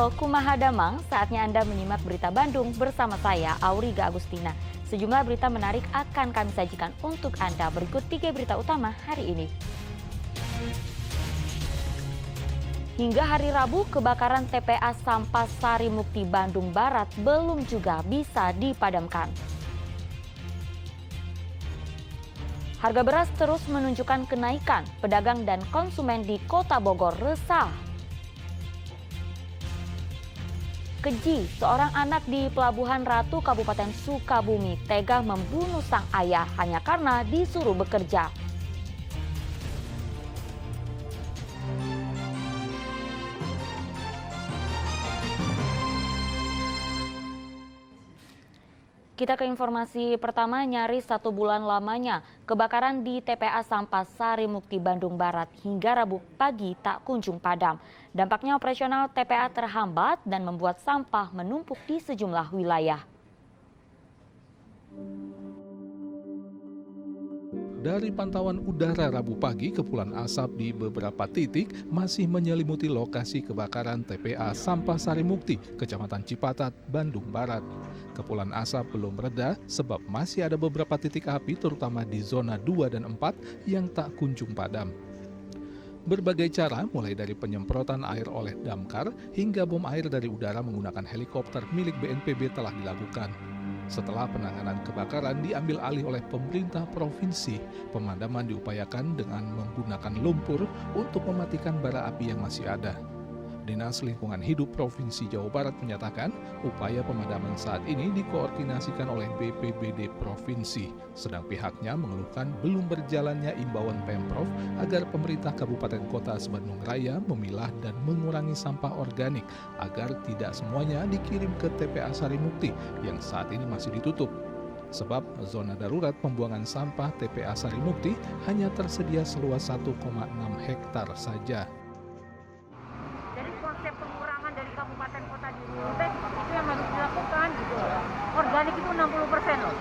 Halo, kumaha damang, saatnya Anda menyimak berita Bandung bersama saya, Auriga Agustina. Sejumlah berita menarik akan kami sajikan untuk Anda. Berikut 3 berita utama hari ini. Hingga hari Rabu, kebakaran TPA Sampah Sari Mukti Bandung Barat belum juga bisa dipadamkan. Harga beras terus menunjukkan kenaikan, pedagang dan konsumen di Kota Bogor resah. Keji, seorang anak di Pelabuhan Ratu Kabupaten Sukabumi tega membunuh sang ayah hanya karena disuruh bekerja. Kita ke informasi pertama, nyaris 1 bulan lamanya kebakaran di TPA Sampah Sari Mukti Bandung Barat hingga Rabu pagi tak kunjung padam. Dampaknya operasional TPA terhambat dan membuat sampah menumpuk di sejumlah wilayah. Dari pantauan udara Rabu pagi, kepulan asap di beberapa titik masih menyelimuti lokasi kebakaran TPA Sampah Sari Mukti, Kecamatan Cipatat, Bandung Barat. Kepulan asap belum reda sebab masih ada beberapa titik api terutama di zona 2 dan 4 yang tak kunjung padam. Berbagai cara mulai dari penyemprotan air oleh damkar hingga bom air dari udara menggunakan helikopter milik BNPB telah dilakukan. Setelah penanganan kebakaran diambil alih oleh pemerintah provinsi, pemadaman diupayakan dengan menggunakan lumpur untuk mematikan bara api yang masih ada. Dinas Lingkungan Hidup Provinsi Jawa Barat menyatakan upaya pemadaman saat ini dikoordinasikan oleh BPBD Provinsi, sedang pihaknya mengeluhkan belum berjalannya imbauan Pemprov agar pemerintah Kabupaten Kota Bandung Raya memilah dan mengurangi sampah organik agar tidak semuanya dikirim ke TPA Sari Mukti yang saat ini masih ditutup. Sebab zona darurat pembuangan sampah TPA Sari Mukti hanya tersedia seluas 1,6 hektar saja. Konsep pengurangan dari kabupaten kota di Rute itu yang harus dilakukan gitu. Organik itu 60% loh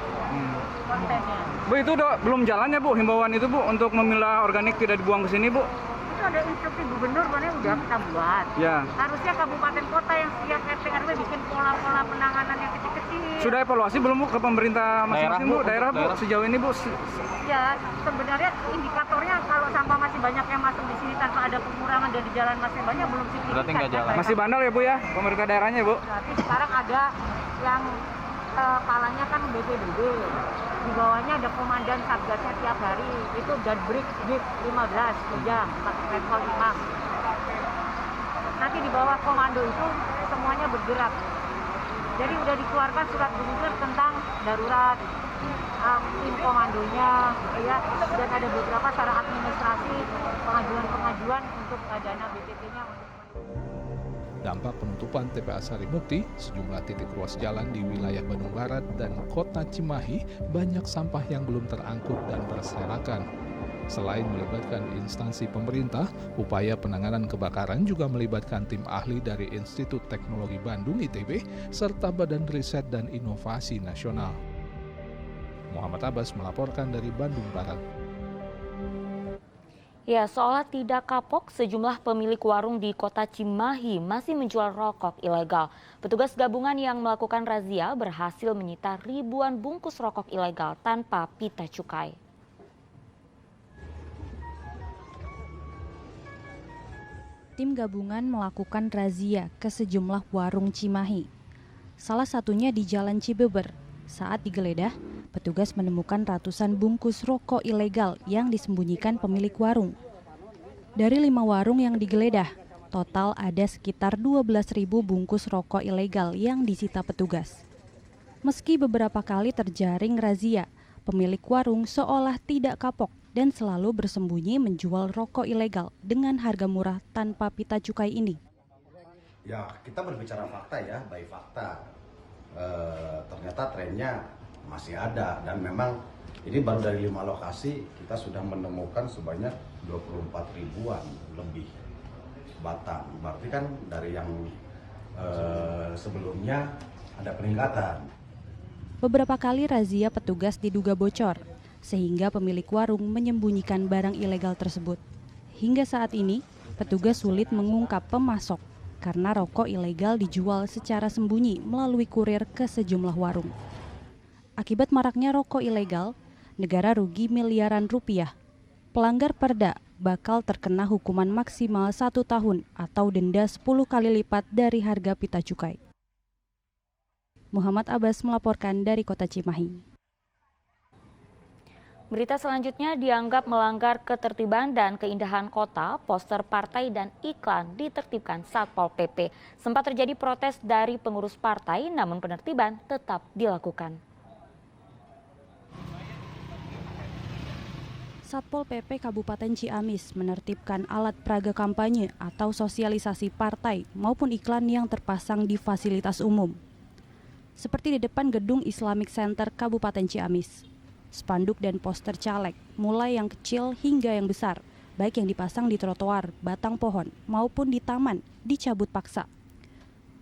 kontennya. Bu, itu belum jalan ya Bu, himbauan itu Bu untuk memilah organik tidak dibuang ke sini Bu? Itu ada instruksi gubernur mana udah kita buat. Ya. Harusnya kabupaten kota yang setiap RT RW bikin pola-pola penanganan yang kecil-kecil. Sudah evaluasi belum Bu ke pemerintah masing-masing Bu, daerah Bu sejauh ini Bu? Ya, sebenarnya indikatornya kalau sampah masih banyak yang masuk di sini tanpa ada pengurangan dan di jalan masih banyak belum signifikan. Berarti nggak jalan. Masih bandel ya Bu ya, pemerintah daerahnya Bu? Tapi sekarang ada yang kepalanya kan BPBD. Di bawahnya ada komandan satgasnya tiap hari. Itu dan break 15 jam pakai level 5. Nanti di bawah komando itu semuanya bergerak. Jadi udah dikeluarkan surat gubernur tentang darurat, tim komandonya, ya, dan ada beberapa cara administrasi pengajuan untuk dana BPT-nya. Dampak penutupan TPA Sari Mukti, sejumlah titik ruas jalan di wilayah Bandung Barat dan Kota Cimahi banyak sampah yang belum terangkut dan berserakan. Selain melibatkan instansi pemerintah, upaya penanganan kebakaran juga melibatkan tim ahli dari Institut Teknologi Bandung ITB serta Badan Riset dan Inovasi Nasional. Muhammad Abbas melaporkan dari Bandung Barat. Ya, seolah tidak kapok, sejumlah pemilik warung di Kota Cimahi masih menjual rokok ilegal. Petugas gabungan yang melakukan razia berhasil menyita ribuan bungkus rokok ilegal tanpa pita cukai. Tim gabungan melakukan razia ke sejumlah warung Cimahi. Salah satunya di Jalan Cibeber. Saat digeledah, petugas menemukan ratusan bungkus rokok ilegal yang disembunyikan pemilik warung. Dari 5 warung yang digeledah, total ada sekitar 12.000 bungkus rokok ilegal yang disita petugas. Meski beberapa kali terjaring razia, pemilik warung seolah tidak kapok dan selalu bersembunyi menjual rokok ilegal dengan harga murah tanpa pita cukai ini. Ya, kita berbicara fakta ya, by fakta. Ternyata trennya masih ada dan memang ini baru dari 5 lokasi kita sudah menemukan sebanyak 24 ribuan lebih batang. Berarti kan dari yang sebelumnya ada peningkatan. Beberapa kali razia petugas diduga bocor, sehingga pemilik warung menyembunyikan barang ilegal tersebut. Hingga saat ini, petugas sulit mengungkap pemasok. karena rokok ilegal dijual secara sembunyi melalui kurir ke sejumlah warung. Akibat maraknya rokok ilegal, negara rugi miliaran rupiah. Pelanggar perda bakal terkena hukuman maksimal 1 tahun atau denda 10 kali lipat dari harga pita cukai. Muhammad Abbas melaporkan dari Kota Cimahi. Berita selanjutnya, dianggap melanggar ketertiban dan keindahan kota, poster partai dan iklan ditertibkan Satpol PP. Sempat terjadi protes dari pengurus partai, namun penertiban tetap dilakukan. Satpol PP Kabupaten Ciamis menertibkan alat peraga kampanye atau sosialisasi partai maupun iklan yang terpasang di fasilitas umum. Seperti di depan gedung Islamic Center Kabupaten Ciamis. Spanduk dan poster caleg, mulai yang kecil hingga yang besar, baik yang dipasang di trotoar, batang pohon, maupun di taman, dicabut paksa.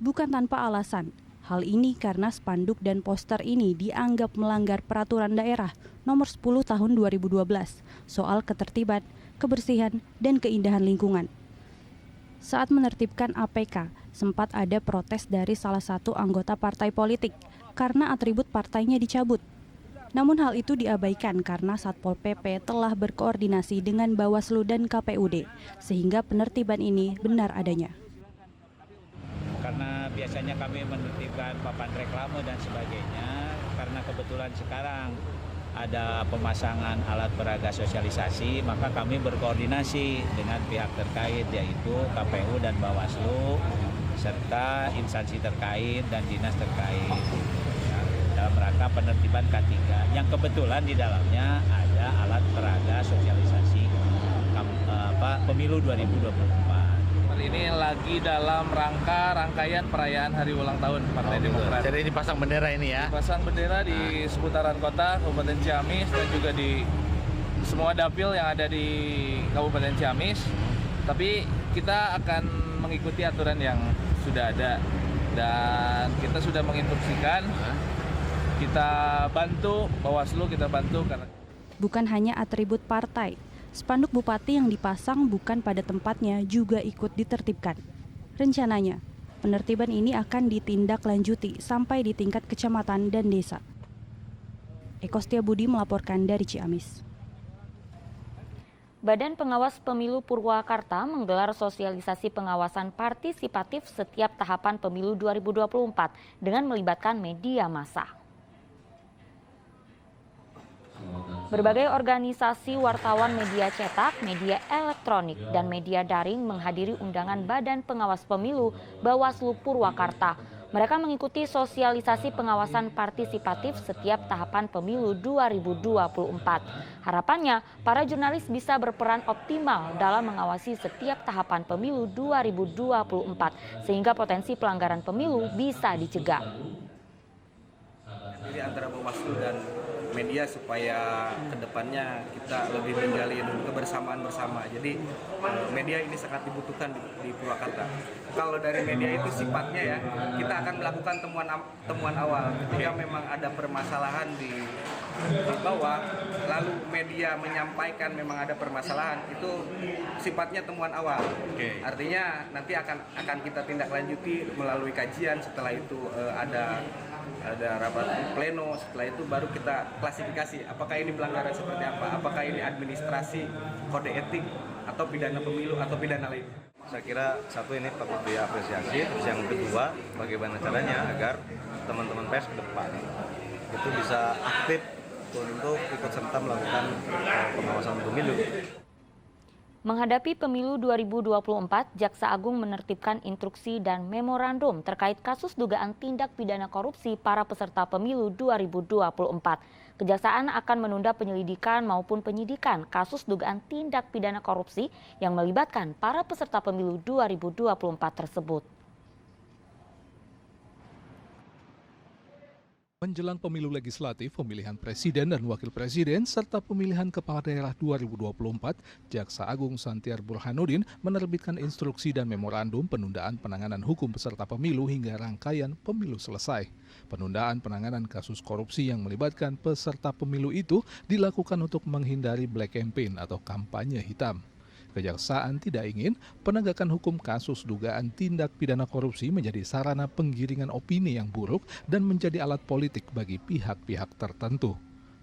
Bukan tanpa alasan, hal ini karena spanduk dan poster ini dianggap melanggar peraturan daerah nomor 10 tahun 2012 soal ketertiban, kebersihan, dan keindahan lingkungan. Saat menertibkan APK, sempat ada protes dari salah satu anggota partai politik karena atribut partainya dicabut. Namun hal itu diabaikan karena Satpol PP telah berkoordinasi dengan Bawaslu dan KPUD, sehingga penertiban ini benar adanya. Karena biasanya kami menertibkan papan reklame dan sebagainya, karena kebetulan sekarang ada pemasangan alat peraga sosialisasi, maka kami berkoordinasi dengan pihak terkait yaitu KPU dan Bawaslu serta instansi terkait dan dinas terkait dalam rangka penertiban K3 yang kebetulan di dalamnya ada alat peraga sosialisasi pemilu 2024. Ini lagi dalam rangkaian perayaan hari ulang tahun Partai Demokrat. Jadi dipasang bendera ini ya? Dipasang bendera di seputaran kota Kabupaten Ciamis dan juga di semua dapil yang ada di Kabupaten Ciamis. Tapi kita akan mengikuti aturan yang sudah ada dan kita sudah menginstruksikan. Kita bantu Bawaslu, kita bantu karena bukan hanya atribut partai. Spanduk bupati yang dipasang bukan pada tempatnya juga ikut ditertibkan. Rencananya, penertiban ini akan ditindaklanjuti sampai di tingkat kecamatan dan desa. Eko Setiabudi melaporkan dari Ciamis. Badan Pengawas Pemilu Purwakarta menggelar sosialisasi pengawasan partisipatif setiap tahapan pemilu 2024 dengan melibatkan media massa. Berbagai organisasi wartawan media cetak, media elektronik, dan media daring menghadiri undangan Badan Pengawas Pemilu Bawaslu Purwakarta. Mereka mengikuti sosialisasi pengawasan partisipatif setiap tahapan pemilu 2024. Harapannya, para jurnalis bisa berperan optimal dalam mengawasi setiap tahapan pemilu 2024, sehingga potensi pelanggaran pemilu bisa dicegah. Jadi antara Bawaslu dan media supaya kedepannya kita lebih menjalin kebersamaan bersama. Jadi media ini sangat dibutuhkan di Purwakarta. Kalau dari media itu sifatnya ya, kita akan melakukan temuan awal. Ketika memang ada permasalahan di bawah, lalu media menyampaikan memang ada permasalahan, itu sifatnya temuan awal. Artinya nanti akan kita tindak lanjuti melalui kajian. Setelah itu ada rapat pleno, setelah itu baru kita klasifikasi apakah ini pelanggaran seperti apa, apakah ini administrasi, kode etik, atau pidana pemilu, atau pidana lain. Saya kira satu ini patut diapresiasi, terus yang kedua bagaimana caranya agar teman-teman pers ke depan itu bisa aktif untuk ikut serta melakukan pengawasan pemilu. Menghadapi pemilu 2024, Jaksa Agung menertibkan instruksi dan memorandum terkait kasus dugaan tindak pidana korupsi para peserta pemilu 2024. Kejaksaan akan menunda penyelidikan maupun penyidikan kasus dugaan tindak pidana korupsi yang melibatkan para peserta pemilu 2024 tersebut. Menjelang pemilu legislatif, pemilihan presiden dan wakil presiden, serta pemilihan kepala daerah 2024, Jaksa Agung Santiar Burhanuddin menerbitkan instruksi dan memorandum penundaan penanganan hukum peserta pemilu hingga rangkaian pemilu selesai. Penundaan penanganan kasus korupsi yang melibatkan peserta pemilu itu dilakukan untuk menghindari black campaign atau kampanye hitam. Kejaksaan tidak ingin penegakan hukum kasus dugaan tindak pidana korupsi menjadi sarana penggiringan opini yang buruk dan menjadi alat politik bagi pihak-pihak tertentu.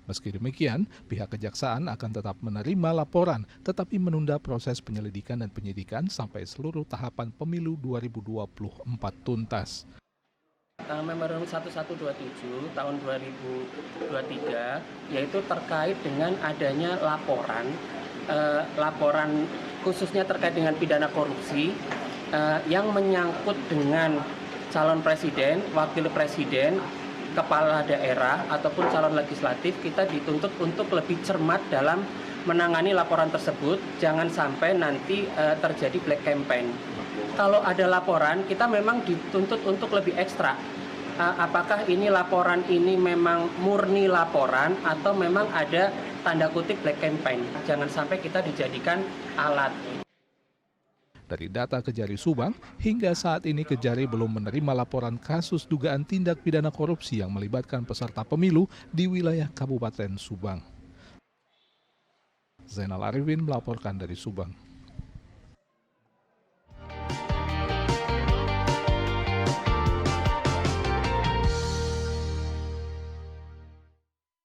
Meski demikian, pihak kejaksaan akan tetap menerima laporan, tetapi menunda proses penyelidikan dan penyidikan sampai seluruh tahapan pemilu 2024 tuntas. Memorandum 1127 tahun 2023 yaitu terkait dengan adanya laporan khususnya terkait dengan pidana korupsi yang menyangkut dengan calon presiden, wakil presiden, kepala daerah ataupun calon legislatif. Kita dituntut untuk lebih cermat dalam menangani laporan tersebut, jangan sampai nanti terjadi black campaign. Kalau ada laporan, kita memang dituntut untuk lebih ekstra. Apakah ini laporan ini memang murni laporan atau memang ada tanda kutip black campaign. Jangan sampai kita dijadikan alat. Dari data Kejari Subang, hingga saat ini Kejari belum menerima laporan kasus dugaan tindak pidana korupsi yang melibatkan peserta pemilu di wilayah Kabupaten Subang. Zainal Arifin melaporkan dari Subang.